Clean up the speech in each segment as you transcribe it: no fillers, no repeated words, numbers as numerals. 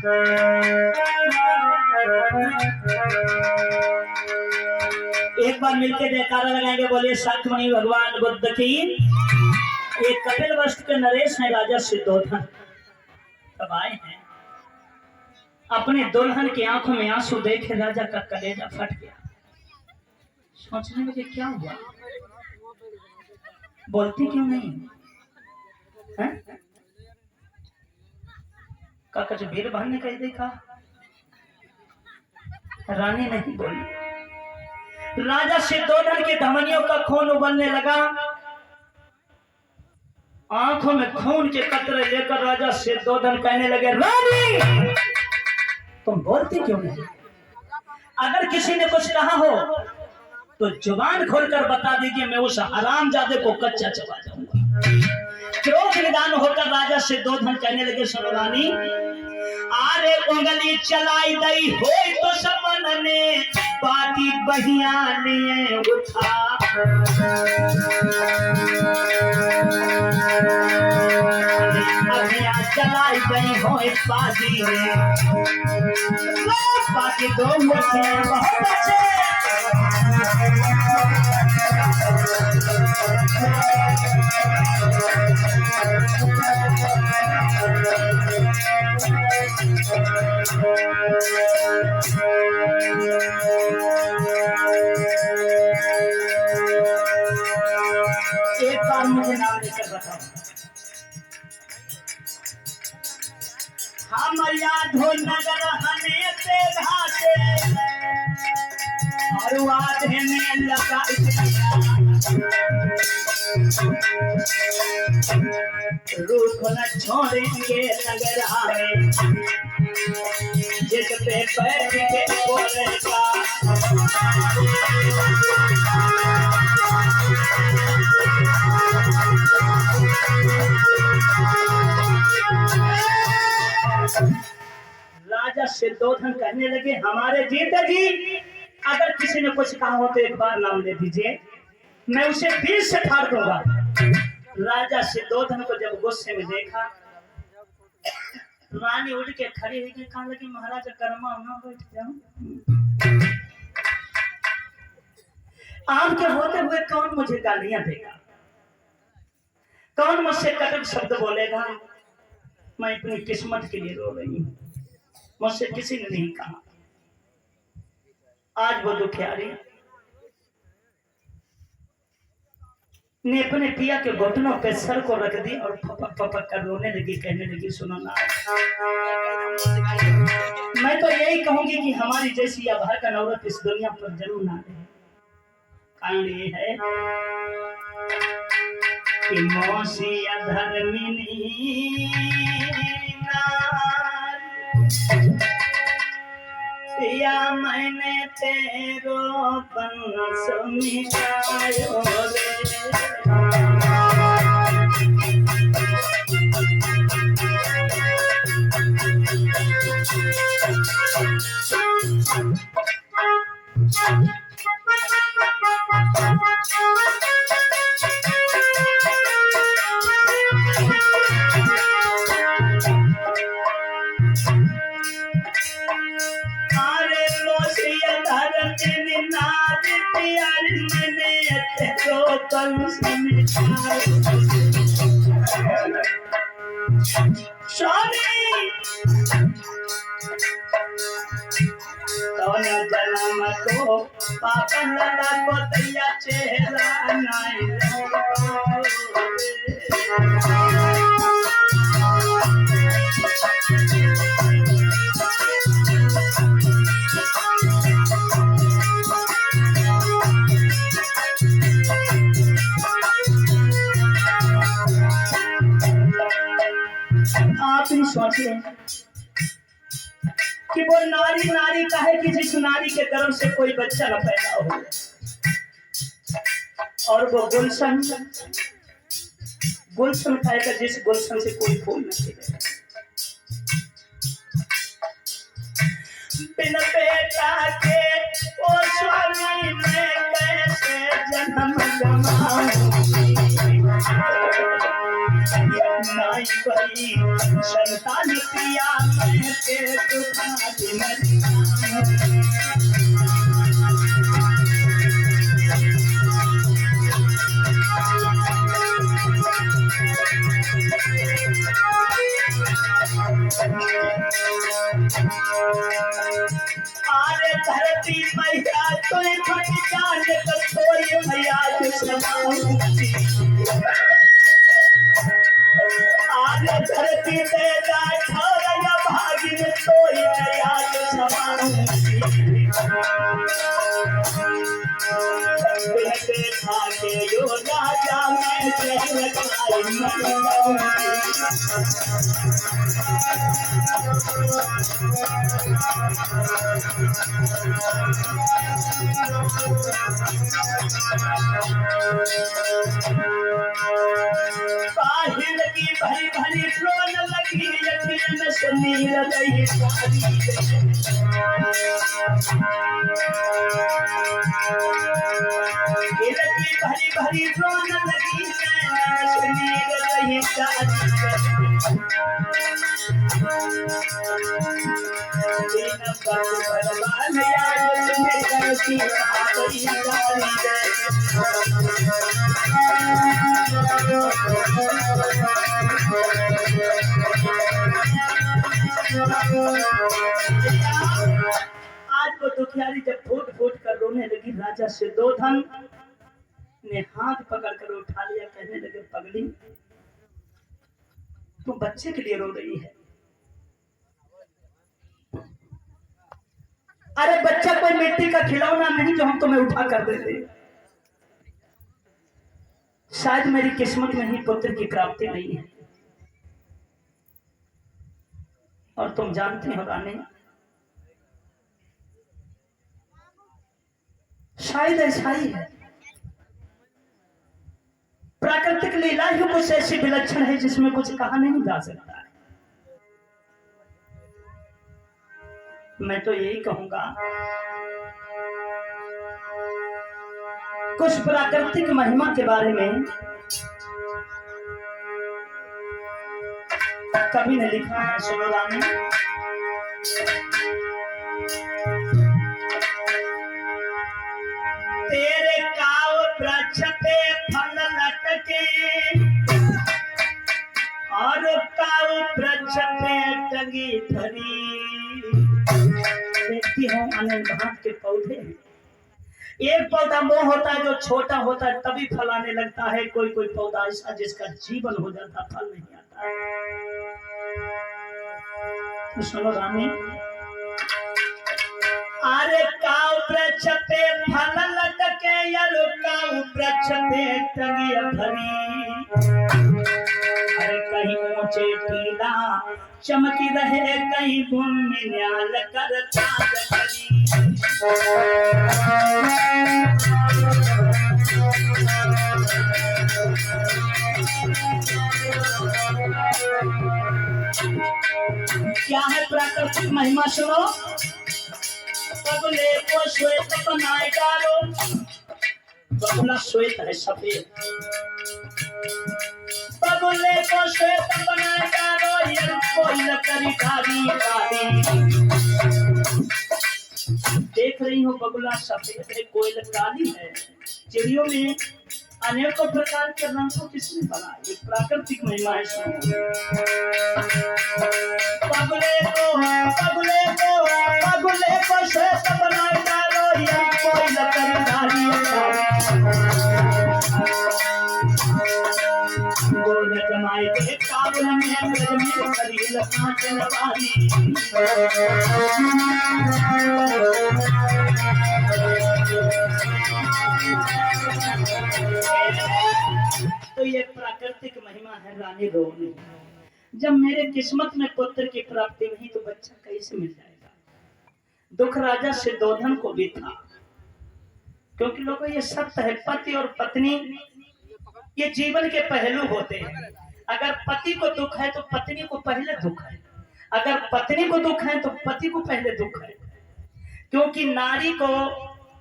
एक बार मिलके जयकारा लगाएंगे, बोलिए शाक्यमुनि भगवान बुद्ध की। एक कपिल वस्तु के नरेश है राजा सिद्धोधन, तब आए हैं। अपने दुल्हन की आंखों में आंसू देखे राजा का कलेजा फट गया। सोचने लगे क्या हुआ, बोलती क्यों नहीं है? काका जो वीर बहन ने कह देखा, रानी नहीं बोली। राजा सिद्धोधन की धमनियों का खून उबलने लगा। आंखों में खून के कतरे लेकर राजा सिद्धोधन कहने लगे, रानी तुम बोलती क्यों नहीं? अगर किसी ने कुछ कहा हो तो जुबान खोलकर बता दीजिए, मैं उस हरामजादे को कच्चा चबा जाऊंगा। क्रोध निदान होकर राजा सिद्धोधन कहने लगे, सुनो रानी, आरे उंगली चलाई दई हो तो समन ने बाकी बहिया लिए उठा। अभिया चलाई गई हो बाजी में, बाकी दो मुझे बहुत अच्छे। एक बार मुझे नाम लेकर बताओ। हम यादो नगर हने से घाटे और वादे में लगा रूख न छोड़ेंगे नगर आए, जिस पे पैर के बोलेगा। राजा सिद्धोधन कहने लगे, हमारे जीते जी अगर किसी ने कुछ कहा हो तो एक बार नाम ले दीजिए, मैं उसे 20 से ठार दूंगा। राजा सिद्धोधन को जब गुस्से में देखा, रानी उठ के खड़ी हुई, कहने लगी, महाराज कर्मा ना बैठ जाऊं। आपके होते हुए कौन मुझे गालियां देगा, कौन मुझसे कटक शब्द बोलेगा? मैं अपनी किस्मत के लिए रो रही हूँ, मुझसे किसी ने नहीं कहा। आज वो दुखियारी ने अपने पिया के घुटनों पे सर को रख दी और फपक फपक कर रोने लगी, कहने लगी, सुनो ना, मैं तो यही कहूंगी कि हमारी जैसी अभागन औरत इस दुनिया पर जरूर ना रहे। कारण ये है कि मौसी अधर्मिनी या मैंने तेरो बंस मिटायो जन्म को पापा लला को दैया चेहरा नहीं आप ही सोचिए कि वो नारी नारी कहे कि जिस नारी के गर्भ से कोई बच्चा न पैदा हो, और वो गुलशन गुलशन कहेगा जिस गुलशन से कोई फूल न खिले। बिन बेटा के ओ स्वामी मैं कैसे जन्म गवाऊं, नहीं कोई संतान पिया मैं तेरे के मैं आरे धरती मैया तो खट जान कर कोई मैया समाऊंगी आरे धरती पे जा छोरा भागिन कोई मैया समाऊंगी देखा के यो राजा मैं कहल खाई बाहिर की भरी भरी रोन लगी यकीन सुनी रही सारी की भरी भरी रोन लगी सुनी रही सारी भगवान याद तुम्हें करती आज वो दुखियारी जब फूट फूट कर रोने लगी राजा सिद्धोधन ने हाथ पकड़ कर उठा लिया कहने लगे पगली तुम बच्चे के लिए रो रही है अरे बच्चा कोई मिट्टी का खिलौना नहीं जो हम तुम्हें उठा कर देते शायद मेरी किस्मत में ही पुत्र की प्राप्ति नहीं है और तुम जानते हो रानी शायद ऐसा ही है प्राकृतिक लीला ही कुछ ऐसी विलक्षण है जिसमें कुछ कहा नहीं जा सकता है मैं तो यही कहूंगा कुछ प्राकृतिक महिमा के बारे में कभी ने लिखा है सुनो रानी तेरे काव वृक्ष पे फल लटके और काव वृक्ष पे टंगी धरी देखती हूँ अनेक भांत के पौधे हैं एक पौधा वो होता है जो छोटा होता है तभी फल आने लगता है कोई कोई पौधा ऐसा जिसका जीवन हो जाता फल नहीं आता तो सुनो रानी अरे काव वृक्ष पे फल लटके यार काव वृक्ष पे टंगी धरी अरे कहीं ऊंचे टीला चमकी रहे कहीं भूमि न्याल करता क्या है प्राकृतिक महिमा सुनो बगुले को श्वेत बनाए डालो बगुला श्वेत है सफेद बगुले को श्वेत बनाए डालो ये कोई लकड़ी काली काली देख रही हूँ बगुला सफेद है कोयल काली है चिड़ियों में अनेकों प्रकार के रंग को किसने बनाया ये प्राकृतिक महिमा है बगुले को श्वेत बनाए डालो ये कोई लकड़ी काली गोल जमाए के काबुल में खरीद कांच लवारी तो ये प्राकृतिक महिमा है रानी रोनी जब मेरे किस्मत में पुत्र की प्राप्ति नहीं तो बच्चा कैसे मिल जाएगा दुख राजा सिद्धोधन को भी था क्योंकि लोगों ये सत्य है पति और पत्नी ये जीवन के पहलू होते हैं अगर पति को दुख है तो पत्नी को पहले दुख है अगर पत्नी को दुख है तो पति को पहले दुख है क्योंकि नारी को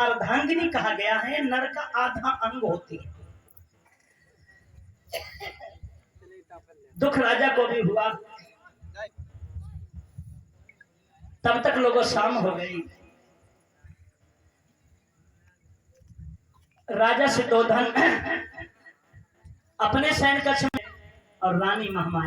अर्धांगिनी कहा गया है नर का आधा अंग होती है दुख राजा को भी हुआ तब तक लोगों शाम हो गई। राजा सिद्धोधन अपने सैन्य कक्ष में और रानी महामाया